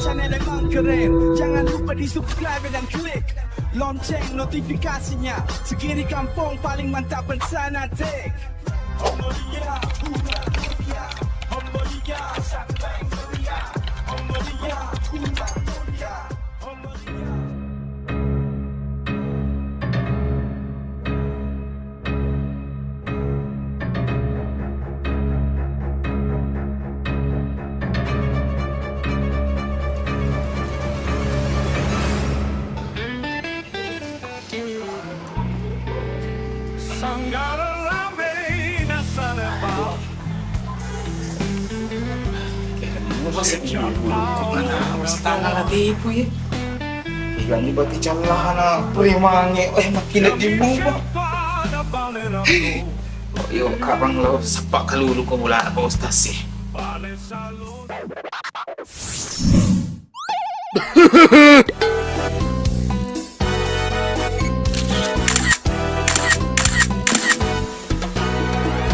channel emang keren. Jangan lupa di subscribe dan klik lonceng notifikasinya. Segini kampung paling mantap bersana tek. Homolia, hura mulia. Homolia, sampai mulia. Homolia, hura mulia. Homolia. Tanah lagi ibu ya. Ikan ni bati calah na primangi makin di bawah. Yo kabang lo sepak kalulu ko mula apa ustaz sih.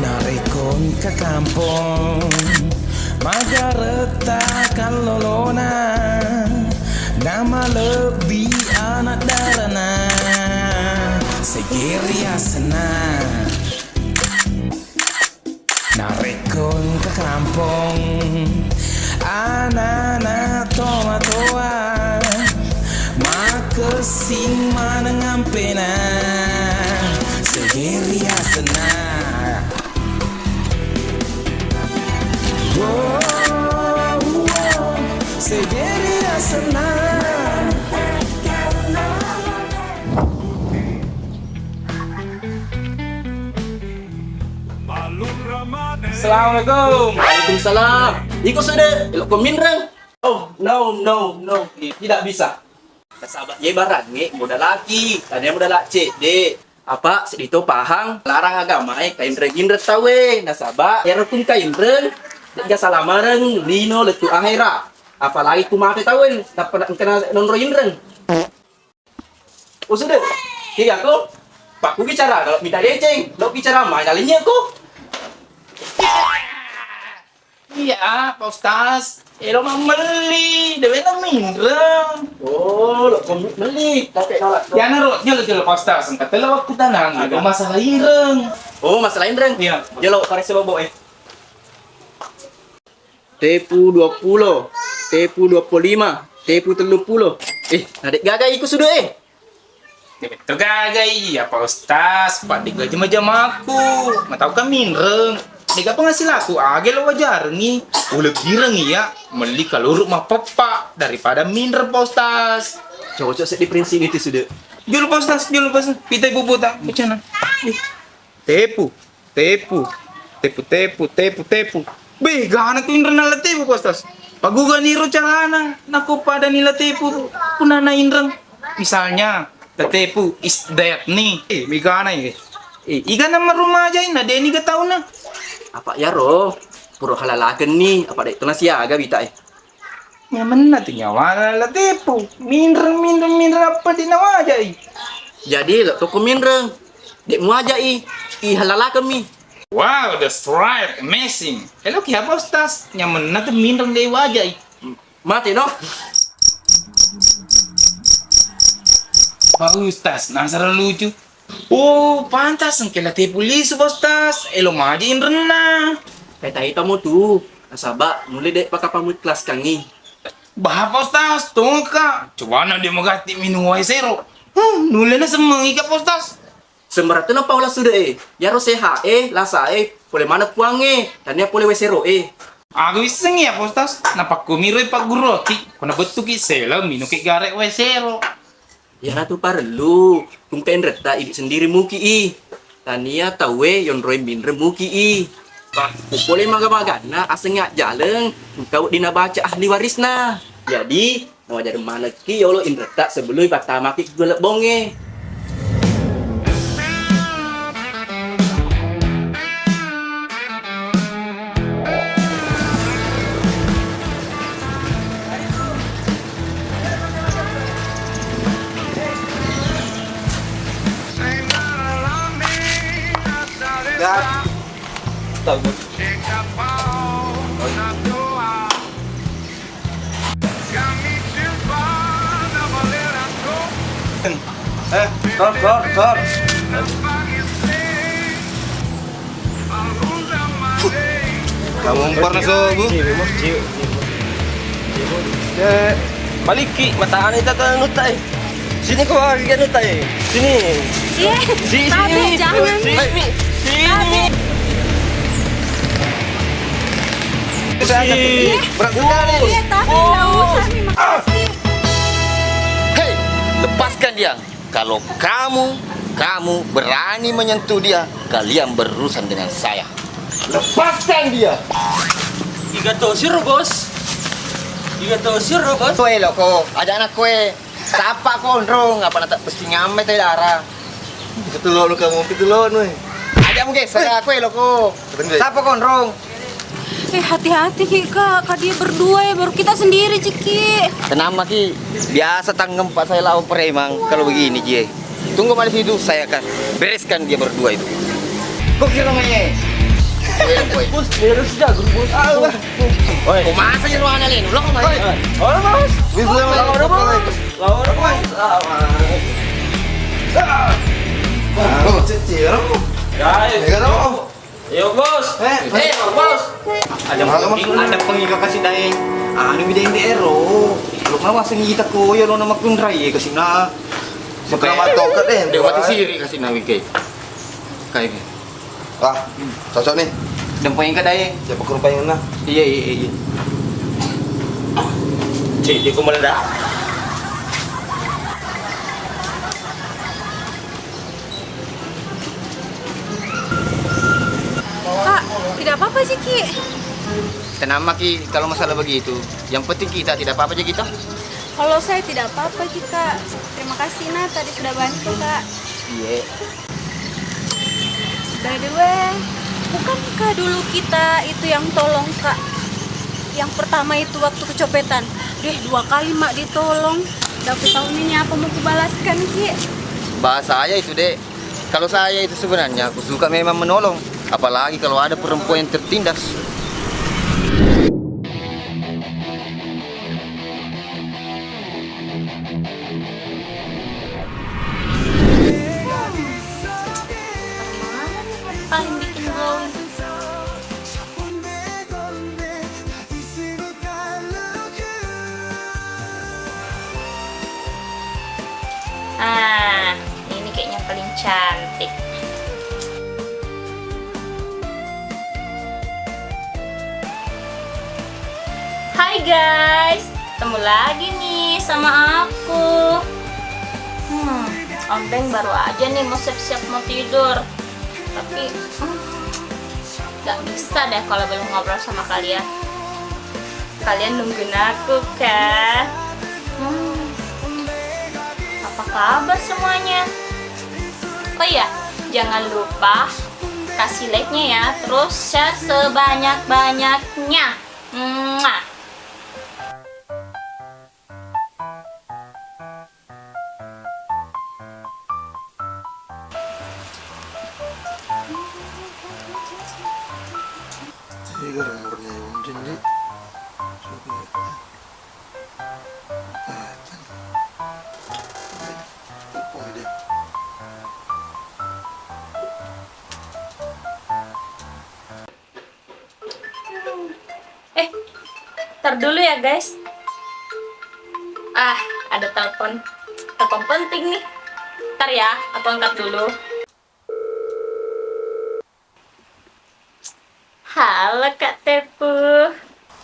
Narikon ke kampung Magareta kalolona nama lebih anak darana segeria sena Narikon ke kampung anak-anak toa-toa makesing manengang pena segeria sena. Segeria senang. Assalamualaikum. Waalaikumsalam. Ikut sudah. Elok kau minrang. Oh, no. Tidak bisa. Sahabat ye barang ni, muda laki. Tadi muda lak cik, dek. Apa sedito pahang larang agama kain regin retawe nasabak ya rukun kain reng dia salamareng lino letu akhira apalagi ku mate tawin dapat kena non royin reng. Oh sudah. Iya aku. Pak ku bicara kalau minta deceng, lo bicara main alinya aku. Iya, Pak Ustaz. Lo mau beli, dewe nang minreng. Oh, lo komit beli, tapi nolak. Ya narutnya lo jual Pak Ustaz. Kata lo waktu tanang, ada masalah ireng. Oh, masalah reng. Iya. Jelo karese bobo Tepu 20, tepu 25, tepu 30. Adik gagai ikut sudah Betul gak iya Pak Ustaz. Pak Dik jam aku. Matau kan minreng. Dik apa ngasih laku age lo wajar nih. Lebih reng ya. Meli kaluruk mah papa daripada minreng Pak Ustaz. Cocok set di prinsip itu sudah. Jual Pak Ustaz, jual Pak Ustaz. Pitai bubu tak macam Tepu. Beh, gana ku indra na tepu Pak Ustaz. Paguga niro carana. Naku pada nila tepu. Punana indra. Misalnya, tepu is that nih. Migana ya. Iga nama rumah aja na deni ga tahu na. Apa ya roh? Puro halalakan nih. Apa dek tunas ya agak bita Nyaman na tuh nyawa la tepu. Minra apa di nawa aja Jadi lo toko minreng. Dek mu aja halalakan mi. Wow, that's right, amazing. Hello kia Pak Ustaz. Nyaman na tuh minreng dewa aja Mati no? Pak Ustaz, nasara lucu. Oh, pantas ang kila tepu lisu Pak Ustaz. Elo majiin rena. Kayak tamu tuh. Nasabak, mulai dek pakapamut kelas kangi. Bah Pak Ustaz, tunggu kak. Coba na dia magati minum zero. Nula na semangi Pak Ustaz. Sembarat na paula sudah Yaro seha lasa boleh mana puange. Dan ya boleh wesero Aku iseng ya Pak Ustaz. Napak kumiro Pak Guroti. Kena betul ki sela minum ki garek zero. Ya ratu parelu. Kung kain reta idik sendiri muki Tania tawe yon roy minre muki Pak, boleh maga-maga na asengnya jalan. Kau dina baca ahli warisna. Jadi, mau jadi mana ki yolo indreta sebelum pertama ki golek bonge. Tahu. Kor. Kamu pernah sobu? Maliki, mataan ita ta nutay. Sini ko lagi nutay. Sini. Tapi jangan. Sini. Berat sekali. Iya, tapi nggak usah nih, makasih. Hei, lepaskan dia. Kalau kamu berani menyentuh dia, kalian berurusan dengan saya. Lepaskan dia. Iga tosir, bos. Kue lo ko, ada anak kue. Sapa kondrong, apa nata pasti ngamet teh darah. Pitulon kamu, pitulon we. Ada mungkin saya kue lo ko. Sapa kondrong? Hati-hati Ki, Kak dia berdua ya, baru kita sendiri Ciki. Tenang Ki, biasa tanggem pak saya lawan peremang kalau begini Ji. Tunggu malam situ saya akan bereskan dia berdua itu. Kok kira nge? Bos, beres jago, bos. Oi, masa nyuruh anak lain? Ulang kok main? Orang bos. Bisa Lawan bos. Oh, cecil. Guys. Yo bos. Bos. Ada pengikat kasih daeng. Anu bidang di ero. Lu mah waseng kita ko yo nama kundrai kasih na. Supaya matokat Dia mati siri kasih na wike. Kayak gitu. Ah, cocok nih. Dan pengikat daeng. Siapa kerupain na? Iya. Cik, di kumanda. Kak, tidak apa-apa Ciki. Tenang Ki, kalau masalah begitu, yang penting kita tidak apa-apa aja kita. Kalau saya tidak apa-apa Kak. Terima kasih Nah, tadi sudah bantu Kak. Iya. By the way, bukankah dulu kita itu yang tolong Kak? Yang pertama itu waktu kecopetan. 2 kali Mak ditolong. Tapi tahun ini apa mau kubalaskan Ki? Bahasa saya itu dek. Kalau saya itu sebenarnya aku suka memang menolong. Apalagi kalau ada perempuan yang tertindas. Paling bikin glowing. Ini kayaknya paling cantik. Hai guys, ketemu lagi nih sama aku. Om Beng baru aja nih mau siap-siap mau tidur. Tapi gak bisa deh kalau belum ngobrol sama kalian. Kalian nungguin aku kan? Apa kabar semuanya? Oh iya, jangan lupa kasih like-nya ya, terus share sebanyak-banyaknya. Mwah. Tiga nomornya yang janji. Ntar dulu ya guys. Ada telepon penting nih. Ntar ya, aku angkat dulu. Halo Kak Tepu.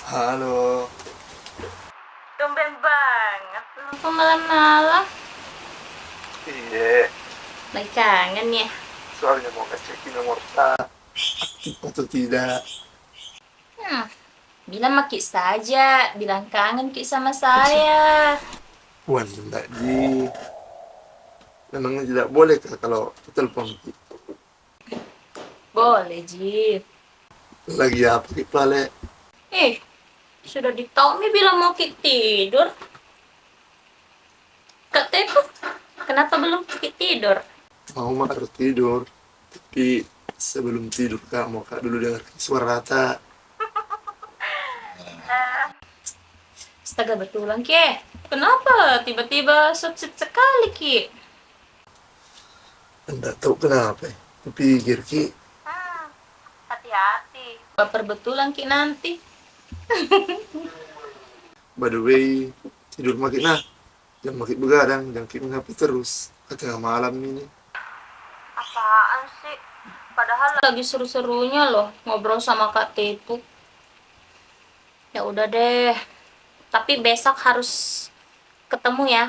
Halo. Tumben banget. Kenapa malam-malam? Iya, Lagi kangen ya? soalnya mau ngecekin nomor tak aktif atau tidak. Bilang sama Ki saja. Bilang kangen Ki sama saya. Wan, enggak Ji. Memang tidak boleh kalau telepon Ki. Boleh Ji. Lagi apa Ki Pale? Sudah di Tommy bilang mau Ki tidur. Kak Tepu, kenapa belum Ki tidur? Mau mak harus tidur. Tapi sebelum tidur Kak, mau Kak dulu dengar suara Rata. Astaga betulan Ki. Kenapa tiba-tiba sukses sekali, Ki? Enggak tahu kenapa. Kupikir Ki, Hati-hati. Baper betulan, Ki, nanti. by the way, tidur makin jangan makin begadang, jangan makin HP terus. Tengah malam ini. Apaan sih? Padahal lagi seru-serunya loh ngobrol sama Kak Tepu. Ya udah deh. Tapi besok harus ketemu ya.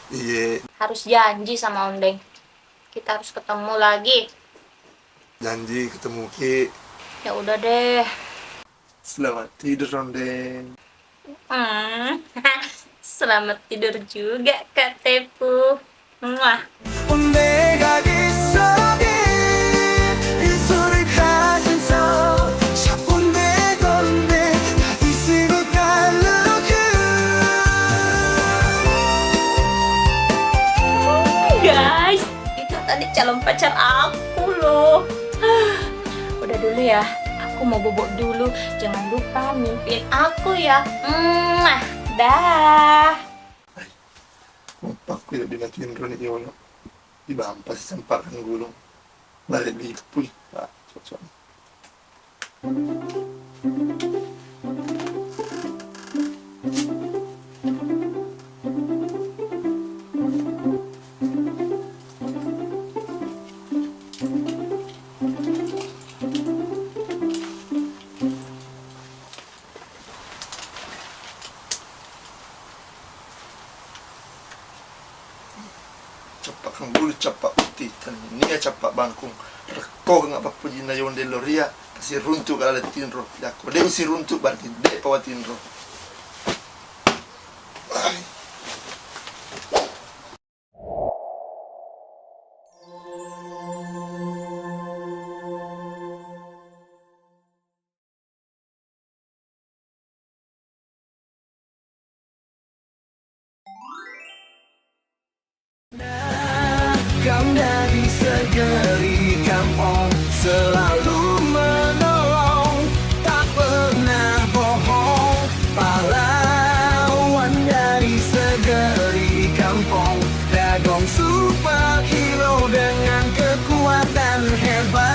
Iya, Harus janji sama Ondeng. Kita harus ketemu lagi. janji ketemu Ki. Ya udah deh. Selamat tidur, Rondeng. Hmm. Selamat tidur juga Kak Tepu. Muah. 내가 기억해 이 소리 가슴속 자꾸 내 건데 이스로 갈르게 Guys, itu tadi calon pacar aku loh. Udah dulu ya, aku mau bobok dulu. Jangan lupa mimpiin aku ya. Dah. Kompak tidak dimatiin Roni Yono. Dibampas sempakan gulung. Balik lipuy. Cocok. Capak kang bulu capak utitan ini ya capak bangkung reko nga papuji na yon de loria kasi runtu kala tinro dako de si runtu berarti de pawatinro. Kau dari segeri kampung selalu menolong, tak pernah bohong. Pahlawan dari segeri kampung, Dagong superhero dengan kekuatan hebat.